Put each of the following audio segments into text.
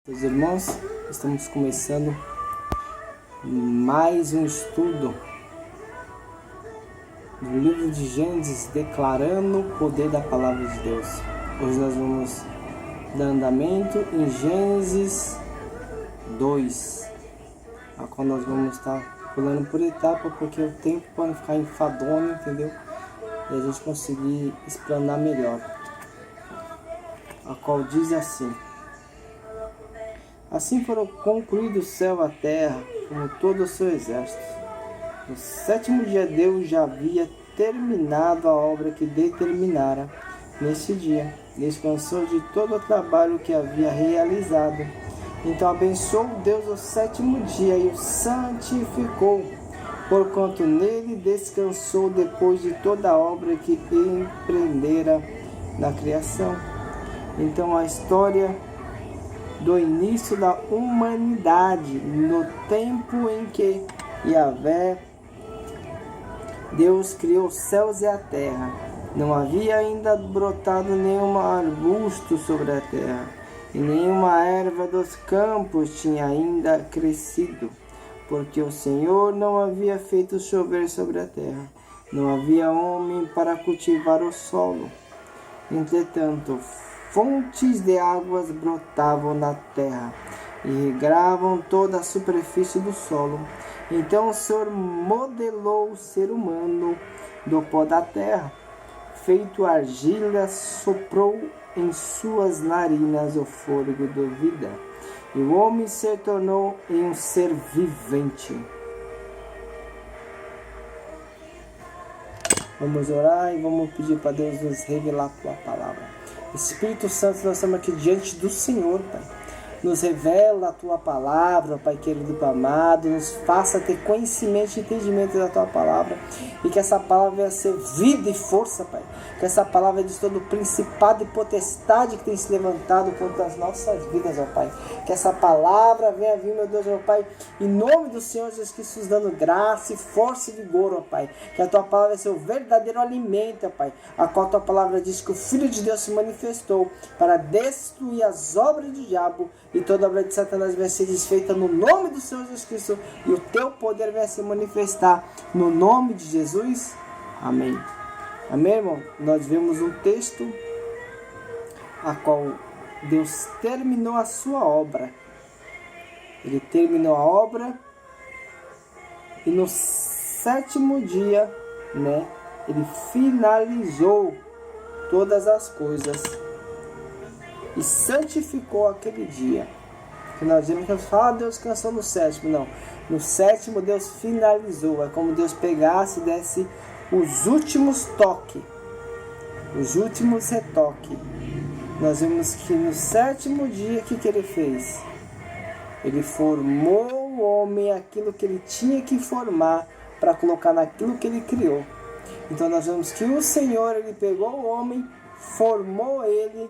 Meus irmãos, estamos começando mais um estudo do livro de Gênesis, declarando o poder da palavra de Deus. Hoje nós vamos dar andamento em Gênesis 2, a qual nós vamos estar pulando por etapa, porque o tempo pode ficar enfadonho, entendeu? E a gente conseguir explanar melhor. A qual diz assim: assim foram concluídos o céu e a terra, como todo o seu exército. No sétimo dia Deus já havia terminado a obra que determinara neste dia. Descansou de todo o trabalho que havia realizado. Então abençoou Deus o sétimo dia e o santificou, porquanto nele descansou depois de toda a obra que empreendera na criação. Então a história do início da humanidade, no tempo em que Yahvé, Deus criou os céus e a terra. Não havia ainda brotado nenhum arbusto sobre a terra, e nenhuma erva dos campos tinha ainda crescido, porque o Senhor não havia feito chover sobre a terra. Não havia homem para cultivar o solo. Entretanto, fontes de águas brotavam na terra e regravam toda a superfície do solo. Então o Senhor modelou o ser humano do pó da terra. Feito argila, soprou em suas narinas o fôlego da vida, e o homem se tornou em um ser vivente. Vamos orar e vamos pedir para Deus nos revelar a Tua palavra. Espírito Santo, nós estamos aqui diante do Senhor, Pai. Nos revela a Tua palavra, Pai querido e amado. Nos faça ter conhecimento e entendimento da Tua palavra. E que essa palavra venha ser vida e força, Pai. Que essa palavra de todo principado e potestade que tem se levantado contra as nossas vidas, ó Pai. Que essa palavra venha vir, meu Deus, ó Pai, em nome do Senhor Jesus Cristo, nos dando graça e força e vigor, ó Pai. Que a Tua palavra seja o verdadeiro alimento, ó Pai. A qual a Tua palavra diz que o Filho de Deus se manifestou para destruir as obras do diabo, e toda obra de Satanás vai ser desfeita no nome do Senhor Jesus Cristo, e o Teu poder vai se manifestar no nome de Jesus. Amém. Amém, irmão? Nós vemos um texto a qual Deus terminou a sua obra. Ele terminou a obra e no sétimo dia, ele finalizou todas as coisas e santificou aquele dia. Que nós vemos que Deus descansou no sétimo. Não, no sétimo Deus finalizou. É como Deus pegasse e desse os últimos toques, os últimos retoques. Nós vemos que no sétimo dia, o que ele fez? Ele formou o homem aquilo que ele tinha que formar para colocar naquilo que ele criou. Então nós vemos que o Senhor, ele pegou o homem, formou ele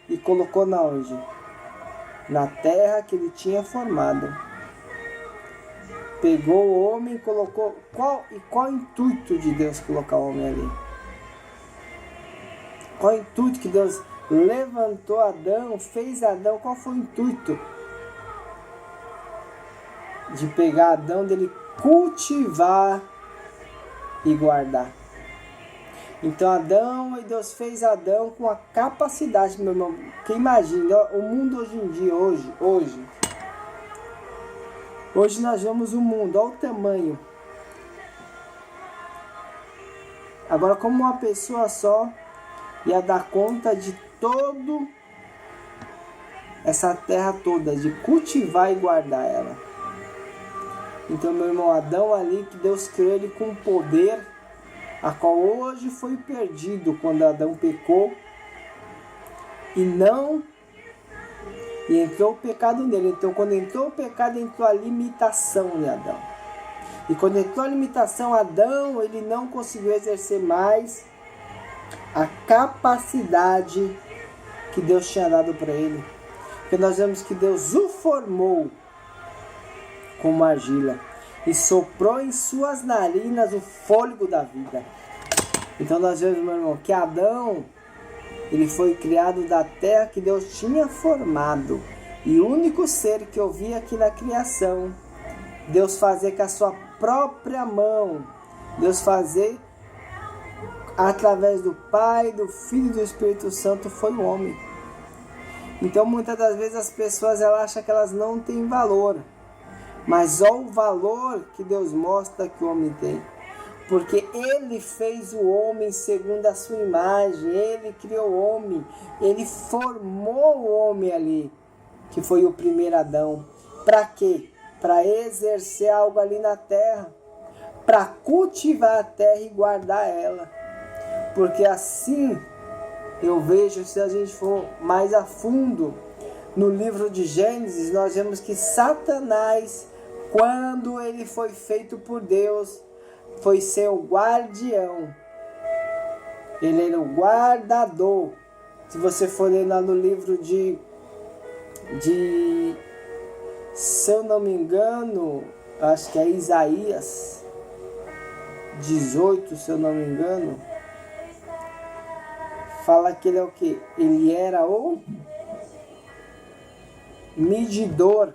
e colocou na onde? Na terra que ele tinha formado. Pegou o homem e colocou... Qual o intuito de Deus colocar o homem ali? Qual o intuito que Deus levantou Adão, fez Adão? Qual foi o intuito de pegar Adão, dele cultivar e guardar? Então Deus fez Adão com a capacidade, meu irmão. Que imagina, o mundo hoje em dia, hoje nós vemos o mundo, olha o tamanho. Agora, como uma pessoa só ia dar conta de todo essa terra toda, de cultivar e guardar ela. Então, meu irmão, Adão ali, que Deus criou ele com poder, a qual hoje foi perdido quando Adão pecou e entrou o pecado nele. Então, quando entrou o pecado, entrou a limitação em Adão. E quando entrou a limitação, Adão, ele não conseguiu exercer mais a capacidade que Deus tinha dado para ele. Porque nós vemos que Deus o formou como argila e soprou em suas narinas o fôlego da vida. Então nós vemos, meu irmão, que Adão, ele foi criado da terra que Deus tinha formado. E o único ser que eu vi aqui na criação, Deus fazer com a sua própria mão, Deus fazer através do Pai, do Filho e do Espírito Santo, foi o homem. Então muitas das vezes as pessoas elas acham que elas não têm valor. Mas olha o valor que Deus mostra que o homem tem. Porque Ele fez o homem segundo a sua imagem. Ele criou o homem. Ele formou o homem ali, que foi o primeiro Adão. Para quê? Para exercer algo ali na terra. Para cultivar a terra e guardar ela. Porque assim, eu vejo, se a gente for mais a fundo, no livro de Gênesis, nós vemos que Satanás, quando ele foi feito por Deus, foi ser o guardião. Ele era o guardador. Se você for ler lá no livro de se eu não me engano, acho que é Isaías 18, se eu não me engano, fala que ele é o quê? Ele era o medidor.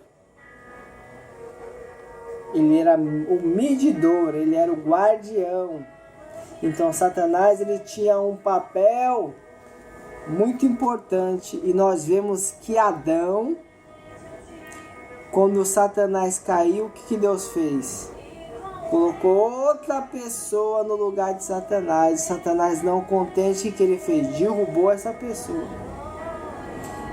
Ele era o medidor, ele era o guardião. Então Satanás ele tinha um papel muito importante. E nós vemos que Adão, quando Satanás caiu, o que Deus fez? Colocou outra pessoa no lugar de Satanás. Satanás, não contente, o que ele fez? Derrubou essa pessoa.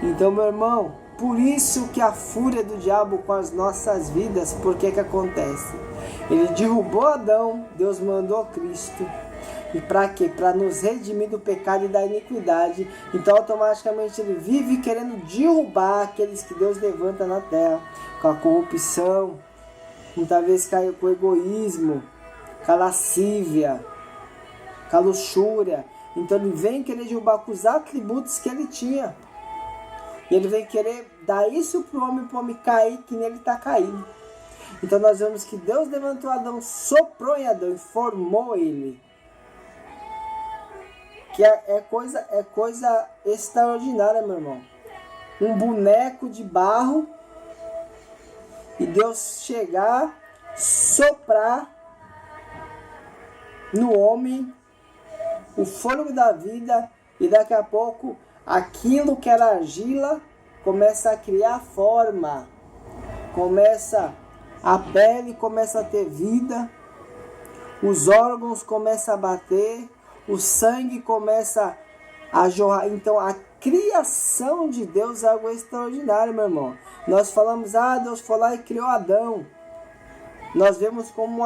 Então, meu irmão, por isso que a fúria do diabo com as nossas vidas, por que acontece? Ele derrubou Adão, Deus mandou Cristo. E para quê? Para nos redimir do pecado e da iniquidade. Então automaticamente ele vive querendo derrubar aqueles que Deus levanta na terra. Com a corrupção, muitas vezes caiu com o egoísmo, com a lascívia, com a luxúria. Então ele vem querer derrubar com os atributos que ele tinha. E ele vem querer dar isso para o homem cair, que nele está caído. Então nós vemos que Deus levantou Adão, soprou em Adão e formou ele. Que é coisa extraordinária, meu irmão. Um boneco de barro e Deus chegar, soprar no homem o fôlego da vida e daqui a pouco aquilo que era argila começa a criar forma, a pele começa a ter vida, os órgãos começam a bater, o sangue começa a jorrar. Então a criação de Deus é algo extraordinário, meu irmão. Nós falamos, Deus foi lá e criou Adão. Nós vemos como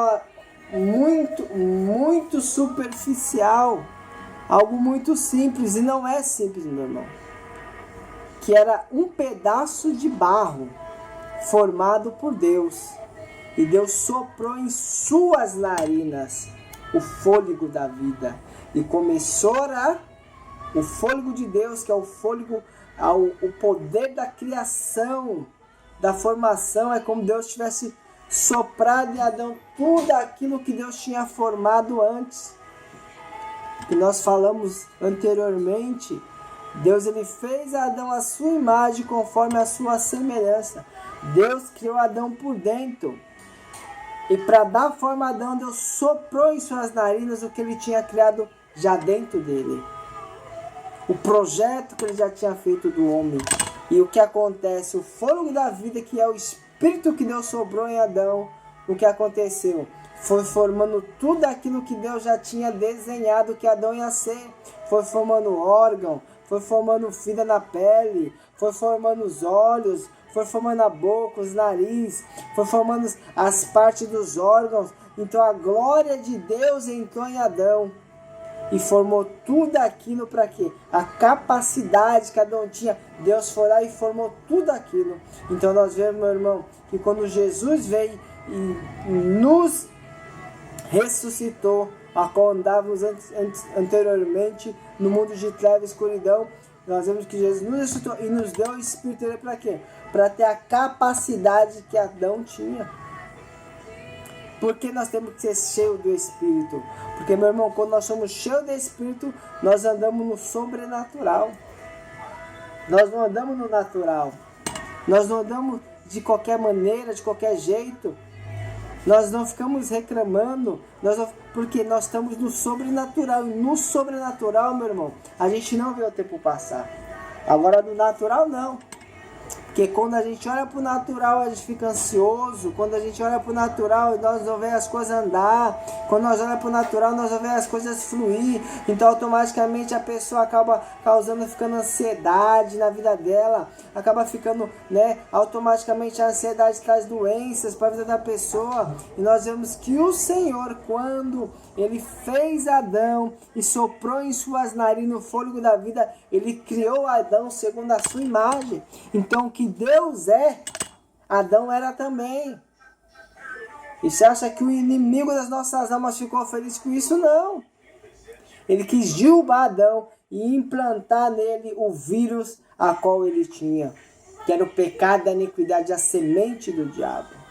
muito superficial, algo muito simples, e não é simples, meu irmão. Que era um pedaço de barro formado por Deus. E Deus soprou em suas narinas o fôlego da vida. E começou o fôlego de Deus, que é o fôlego, o poder da criação, da formação. É como Deus tivesse soprado em Adão tudo aquilo que Deus tinha formado antes. Que nós falamos anteriormente, Deus ele fez Adão à sua imagem, conforme a sua semelhança. Deus criou Adão por dentro. E para dar forma a Adão, Deus soprou em suas narinas o que ele tinha criado já dentro dele. O projeto que ele já tinha feito do homem. E o que acontece? O fôlego da vida, que é o Espírito que Deus soprou em Adão, o que aconteceu? Foi formando tudo aquilo que Deus já tinha desenhado que Adão ia ser. Foi formando órgão, foi formando fibra na pele, foi formando os olhos, foi formando a boca, os nariz, foi formando as partes dos órgãos. Então a glória de Deus entrou em Adão e formou tudo aquilo para quê? A capacidade que Adão tinha, Deus foi lá e formou tudo aquilo. Então nós vemos, meu irmão, que quando Jesus veio e nos ressuscitou, a qual andávamos anteriormente no mundo de trevas e escuridão, nós vemos que Jesus nos ressuscitou e nos deu o Espírito dele para quê? Para ter a capacidade que Adão tinha. Por que nós temos que ser cheios do Espírito? Porque, meu irmão, quando nós somos cheios do Espírito, nós andamos no sobrenatural. Nós não andamos no natural. Nós não andamos de qualquer maneira, de qualquer jeito. Nós não ficamos reclamando, porque nós estamos no sobrenatural. E no sobrenatural, meu irmão, a gente não vê o tempo passar. Agora, no natural, não. Porque quando a gente olha para o natural, a gente fica ansioso. Quando a gente olha para o natural, nós não vemos as coisas andar. Quando nós olhamos para o natural, nós não vemos as coisas fluir. Então, automaticamente, a pessoa acaba ficando ansiedade na vida dela. Acaba ficando, automaticamente a ansiedade traz doenças para a vida da pessoa. E nós vemos que o Senhor, quando Ele fez Adão e soprou em suas narinas o fôlego da vida, Ele criou Adão segundo a sua imagem. Então, que Deus é, Adão era também. E você acha que o inimigo das nossas almas ficou feliz com isso? Não. Ele quis derrubar Adão e implantar nele o vírus a qual ele tinha, que era o pecado da iniquidade, a semente do diabo.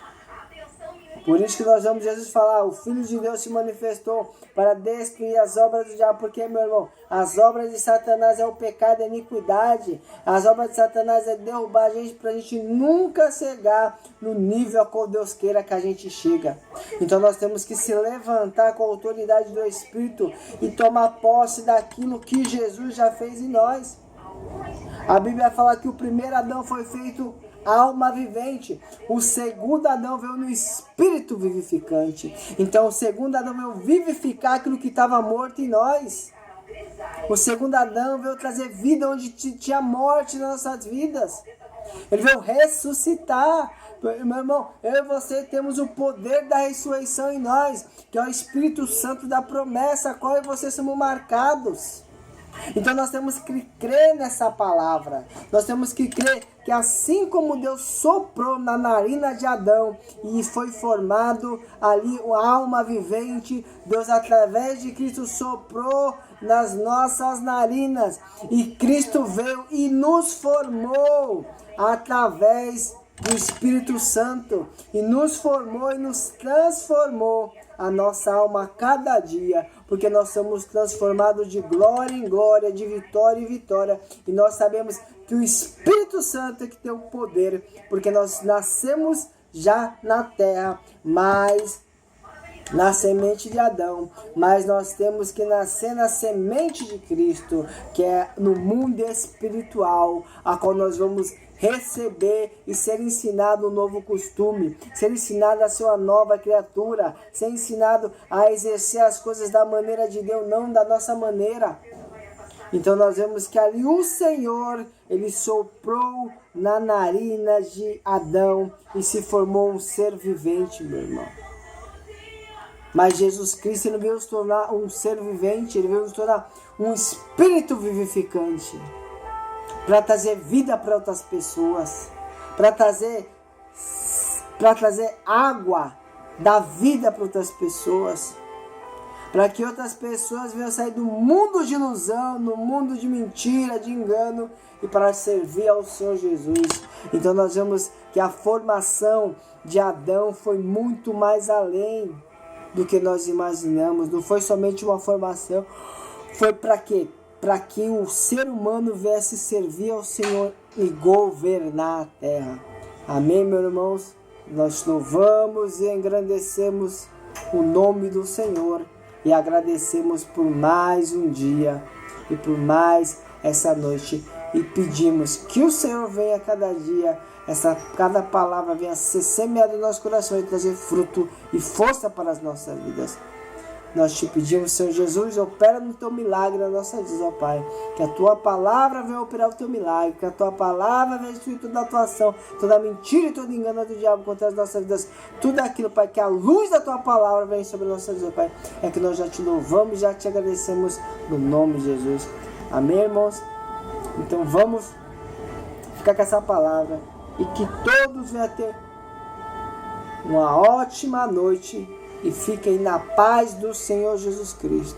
Por isso que nós vamos Jesus falar, o Filho de Deus se manifestou para destruir as obras do diabo. Porque, meu irmão, as obras de Satanás é o pecado, é a iniquidade. As obras de Satanás é derrubar a gente para a gente nunca chegar no nível a qual Deus queira que a gente chega. Então nós temos que se levantar com a autoridade do Espírito e tomar posse daquilo que Jesus já fez em nós. A Bíblia fala que o primeiro Adão foi feito alma vivente. O segundo Adão veio no espírito vivificante. Então o segundo Adão veio vivificar aquilo que estava morto em nós. O segundo Adão veio trazer vida onde tinha morte nas nossas vidas. Ele veio ressuscitar. Meu irmão, eu e você temos o poder da ressurreição em nós, que é o Espírito Santo da promessa, a qual eu e você somos marcados. Então nós temos que crer nessa palavra. Nós temos que crer que assim como Deus soprou na narina de Adão e foi formado ali uma alma vivente, Deus através de Cristo soprou nas nossas narinas. E Cristo veio e nos formou através do Espírito Santo. E nos formou e nos transformou a nossa alma a cada dia, porque nós somos transformados de glória em glória, de vitória em vitória, e nós sabemos que o Espírito Santo é que tem o poder, porque nós nascemos já na terra, mas na semente de Adão, mas nós temos que nascer na semente de Cristo, que é no mundo espiritual, a qual nós vamos receber e ser ensinado um novo costume, ser ensinado a ser uma nova criatura, ser ensinado a exercer as coisas da maneira de Deus, não da nossa maneira. Então nós vemos que ali o Senhor, Ele soprou na narina de Adão e se formou um ser vivente, meu irmão. Mas Jesus Cristo, Ele veio nos tornar um ser vivente, Ele veio nos tornar um espírito vivificante, para trazer vida para outras pessoas, para trazer água da vida para outras pessoas, para que outras pessoas venham sair do mundo de ilusão, no mundo de mentira, de engano, e para servir ao Senhor Jesus. Então nós vemos que a formação de Adão foi muito mais além do que nós imaginamos. Não foi somente uma formação, foi para quê? Para que o ser humano viesse servir ao Senhor e governar a terra. Amém, meus irmãos? Nós louvamos e engrandecemos o nome do Senhor e agradecemos por mais um dia e por mais essa noite. E pedimos que o Senhor venha cada dia, cada palavra venha ser semeada no nosso coração e trazer fruto e força para as nossas vidas. Nós te pedimos, Senhor Jesus, opera no teu milagre na nossa vida, ó Pai. Que a tua palavra venha operar o teu milagre. Que a tua palavra venha destruir toda a tua ação, toda mentira e toda engano do diabo contra as nossas vidas. Tudo aquilo, Pai, que a luz da tua palavra venha sobre as nossas vidas, Pai. É que nós já te louvamos e já te agradecemos no nome de Jesus. Amém, irmãos? Então vamos ficar com essa palavra. E que todos venham ter uma ótima noite. E fiquem na paz do Senhor Jesus Cristo.